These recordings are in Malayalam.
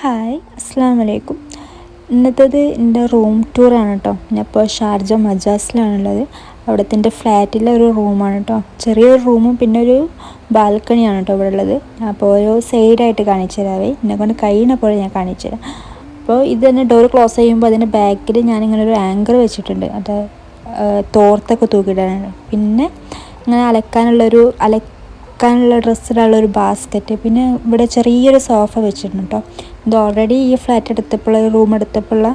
ഹായ്, അസ്സാം വലൈക്കും. ഇന്നത്തേത് എൻ്റെ റൂം ടൂറാണ് കേട്ടോ. ഞാനിപ്പോൾ ഷാർജ മജാസിലാണുള്ളത്. അവിടുത്തെ എൻ്റെ ഫ്ലാറ്റിലെ ഒരു റൂമാണ് കേട്ടോ. ചെറിയൊരു റൂമും പിന്നെ ഒരു ബാൽക്കണിയാണ് കേട്ടോ ഇവിടെ ഉള്ളത്. അപ്പോൾ ഓരോ സൈഡായിട്ട് കാണിച്ചു തരാവേ, എന്നെക്കൊണ്ട് കഴിയുന്നപ്പോൾ ഞാൻ കാണിച്ചു തരാം. അപ്പോൾ ഇത് തന്നെ ഡോർ ക്ലോസ് ചെയ്യുമ്പോൾ അതിൻ്റെ ബാക്കിൽ ഞാനിങ്ങനെ ഒരു ആങ്കർ വെച്ചിട്ടുണ്ട്. അത് തോർത്തൊക്കെ തൂക്കിയിടാനാണ്. പിന്നെ ഇങ്ങനെ അലക്കാനുള്ള ഡ്രസ്സിടാനുള്ളൊരു ബാസ്ക്കറ്റ്, പിന്നെ ഇവിടെ ചെറിയൊരു സോഫ വെച്ചിട്ടുണ്ട് കേട്ടോ. ഇത് ഓൾറെഡി ഈ ഫ്ലാറ്റ് എടുത്തപ്പോഴുള്ള റൂം എടുത്തപ്പോഴുള്ള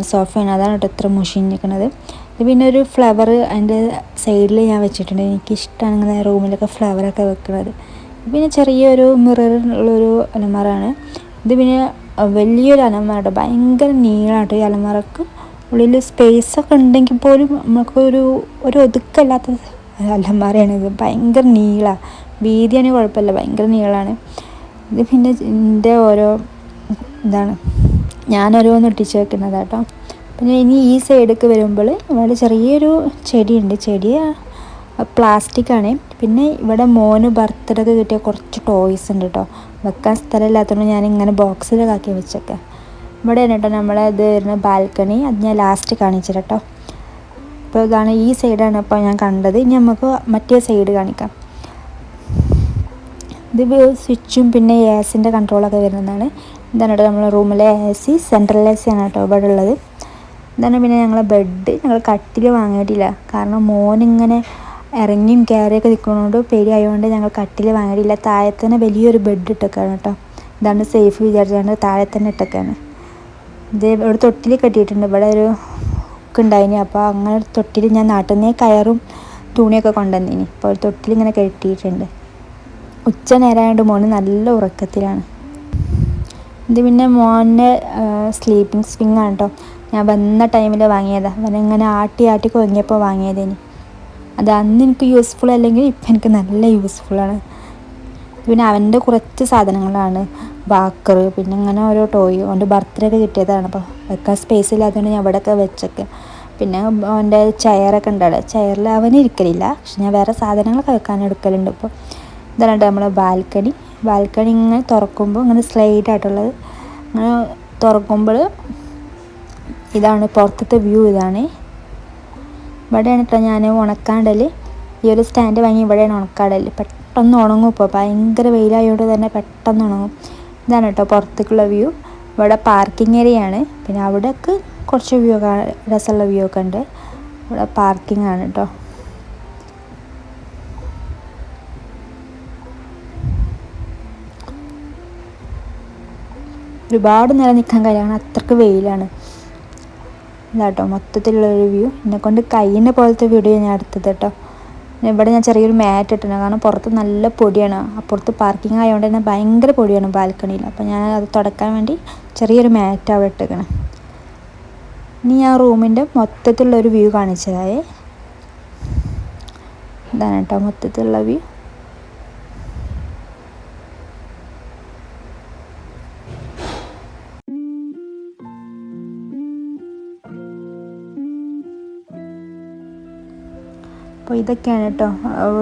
സോഫയാണ്. അതാണ് കേട്ടോ ഇത്ര മുഷിഞ്ഞിരിക്കുന്നത്. ഇത് പിന്നെ ഒരു ഫ്ലവർ അതിൻ്റെ സൈഡിൽ ഞാൻ വെച്ചിട്ടുണ്ട്. എനിക്കിഷ്ടമാണ് ഇങ്ങനെ റൂമിലൊക്കെ ഫ്ലവറൊക്കെ വെക്കുന്നത്. പിന്നെ ചെറിയൊരു മിററുള്ളൊരു അലമാറാണ് ഇത്. പിന്നെ വലിയൊരു അലമാര കേട്ടോ, ഭയങ്കര നീളമാണ് കേട്ടോ. ഈ അലമാറക്ക് ഉള്ളിൽ സ്പേസൊക്കെ ഉണ്ടെങ്കിൽ പോലും നമുക്കൊരു ഒതുക്കല്ലാത്ത അലമാരയാണ് ഇത്. ഭയങ്കര നീളമാണ്, വീതിയാണെങ്കിൽ കുഴപ്പമില്ല, ഭയങ്കര നീളമാണ് ഇത്. പിന്നെ എൻ്റെ ഓരോ ഇതാണ് ഞാനോരോന്ന് ഒട്ടിച്ച് വെക്കുന്നത് കേട്ടോ. പിന്നെ ഇനി ഈ സൈഡിലേക്ക് വരുമ്പോൾ ഇവിടെ ചെറിയൊരു ചെടിയുണ്ട്. ചെടി പ്ലാസ്റ്റിക്കാണ്. പിന്നെ ഇവിടെ മോന് ബർത്ത്ഡേക്ക് കിട്ടിയ കുറച്ച് ടോയ്സ് ഉണ്ട് കേട്ടോ. വെക്കാൻ സ്ഥലമില്ലാത്തതുകൊണ്ട് ഞാനിങ്ങനെ ബോക്സിലൊക്കെ ആക്കി വെച്ചേക്കാം. ഇവിടെയാണ് കേട്ടോ നമ്മളെ ഇത് വരുന്ന ബാൽക്കണി. അത് ഞാൻ ലാസ്റ്റ് കാണിച്ചു കേട്ടോ. അപ്പോൾ ഇതാണ്, ഈ സൈഡാണ് ഇപ്പോൾ ഞാൻ കണ്ടത്. ഇനി നമുക്ക് മറ്റേ സൈഡ് കാണിക്കാം. ഇത് സ്വിച്ചും പിന്നെ എസിൻ്റെ കൺട്രോളൊക്കെ വരുന്നതാണ്. ഇതാണ് കേട്ടോ നമ്മുടെ റൂമിലെ AC, സെൻട്രൽ AC ആണ് കേട്ടോ ഇവിടെ ഉള്ളത്. ഇതാണ് പിന്നെ ഞങ്ങളെ ബെഡ്. ഞങ്ങൾ കട്ടിൽ വാങ്ങിയിട്ടില്ല, കാരണം മോനിങ്ങനെ ഇറങ്ങിയും കയറിയൊക്കെ നിൽക്കുന്നതുകൊണ്ട് പേടിയായതുകൊണ്ട് ഞങ്ങൾ കട്ടിൽ വാങ്ങിയിട്ടില്ല. താഴെ തന്നെ വലിയൊരു ബെഡ് ഇട്ടൊക്കെയാണ് കേട്ടോ. ഇതാണ് സേഫ് വിചാരിച്ചുകൊണ്ട് താഴെ തന്നെ ഇട്ടൊക്കെയാണ്. ഇത് ഇവിടെ തൊട്ടിൽ കെട്ടിയിട്ടുണ്ട്. ഇവിടെ ഒരു ഉണ്ടായിനി. അപ്പോൾ അങ്ങനെ തൊട്ടിൽ ഞാൻ നാട്ടിൽ നിന്ന് കയറും തുണിയൊക്കെ കൊണ്ടുവന്നിനി. അപ്പോൾ ഒരു തൊട്ടിൽ ഇങ്ങനെ കെട്ടിയിട്ടുണ്ട്. ഉച്ച നേരമായതുകൊണ്ട് മോന് നല്ല ഉറക്കത്തിലാണ്. ഇത് പിന്നെ മോൻ്റെ സ്ലീപ്പിംഗ് സ്വിങ് ആണ് കേട്ടോ. ഞാൻ വന്ന ടൈമിൽ വാങ്ങിയതാണ്. അവനിങ്ങനെ ആട്ടി കൊങ്ങിയപ്പോൾ വാങ്ങിയതേനി. അത് അന്ന് എനിക്ക് യൂസ്ഫുൾ അല്ലെങ്കിൽ ഇപ്പം എനിക്ക് നല്ല യൂസ്ഫുള്ളാണ്. പിന്നെ അവൻ്റെ കുറച്ച് സാധനങ്ങളാണ്, വാക്കർ, പിന്നെ ഇങ്ങനെ ഓരോ ടോയ്. അവൻ്റെ ബർത്ത്ഡേ ഒക്കെ കിട്ടിയതാണ്. അപ്പോൾ വെക്കാൻ സ്പേസ് ഇല്ലാത്തതുകൊണ്ട് ഞാൻ ഇവിടെയൊക്കെ വെച്ചൊക്കെ. പിന്നെ അവൻ്റെ ചെയറൊക്കെ ഉണ്ടവിടെ. ചെയറിൽ അവന് ഇരിക്കലില്ല, പക്ഷെ ഞാൻ വേറെ സാധനങ്ങളൊക്കെ വെക്കാൻ എടുക്കലുണ്ട്. ഇപ്പോൾ ഇതാണ് നമ്മളെ ബാൽക്കണി. ബാൽക്കണി ഇങ്ങനെ തുറക്കുമ്പോൾ ഇങ്ങനെ സ്ലൈഡായിട്ടുള്ളത്. ഇങ്ങനെ തുറക്കുമ്പോൾ ഇതാണ് പുറത്തത്തെ വ്യൂ. ഇതാണ് ഇവിടെയാണ് കേട്ടോ ഞാൻ ഉണക്കാണ്ടൽ. ഈ ഒരു സ്റ്റാൻഡ് വാങ്ങി ഇവിടെയാണ് ഉണക്കാടൽ. പെട്ടെന്ന് ഉണങ്ങും. ഇപ്പോൾ ഭയങ്കര വെയിലായതുകൊണ്ട് തന്നെ പെട്ടെന്ന് ഉണങ്ങും. ഇതാണ് കേട്ടോ പുറത്തേക്കുള്ള വ്യൂ. ഇവിടെ പാർക്കിംഗ് ഏരിയയാണ്. പിന്നെ അവിടെയൊക്കെ കുറച്ച് വ്യൂ ഒക്കെ രസമുള്ള വ്യൂ ഒക്കെ ഉണ്ട്. ഇവിടെ പാർക്കിംഗ് ആണ് കേട്ടോ. ഒരുപാട് നേരം നിൽക്കാൻ കഴിയാണ്, അത്രയ്ക്ക് വെയിലാണ്. ഇതാട്ടോ മൊത്തത്തിലുള്ളൊരു വ്യൂ. എന്നെക്കൊണ്ട് കഴിയുന്ന പോലത്തെ വീഡിയോ ഞാൻ എടുത്തത് കേട്ടോ. ഇവിടെ ഞാൻ ചെറിയൊരു മാറ്റ് ഇട്ടിട്ടുണ്ട്, കാരണം പുറത്ത് നല്ല പൊടിയാണ്. അപ്പുറത്ത് പാർക്കിംഗ് ആയതുകൊണ്ട് തന്നെ ഭയങ്കര പൊടിയാണ് ബാൽക്കണിയിൽ. അപ്പോൾ ഞാൻ അത് തുടക്കാൻ വേണ്ടി ചെറിയൊരു മാറ്റ് അവിടെ ഇട്ടേക്കണം. ഇനി ഞാൻ റൂമിൻ്റെ മൊത്തത്തിലുള്ളൊരു വ്യൂ കാണിച്ചതായേ. ഇതാണ് കേട്ടോ മൊത്തത്തിലുള്ള വ്യൂ. അപ്പോൾ ഇതൊക്കെയാണ് കേട്ടോ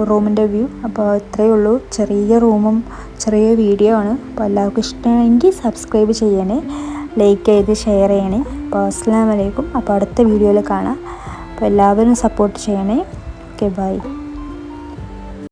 റൂമിൻ്റെ വ്യൂ. അപ്പോൾ ഇത്രയേ ഉള്ളൂ, ചെറിയ റൂമും ചെറിയ വീഡിയോ ആണ്. അപ്പോൾ എല്ലാവർക്കും ഇഷ്ടമാണെങ്കിൽ സബ്സ്ക്രൈബ് ചെയ്യണേ, ലൈക്ക് ചെയ്ത് ഷെയർ ചെയ്യണേ. അപ്പോൾ അസ്സലാമു അലൈക്കും. അപ്പോൾ അടുത്ത വീഡിയോയിൽ കാണാം. അപ്പോൾ എല്ലാവരും സപ്പോർട്ട് ചെയ്യണേ. Okay, by.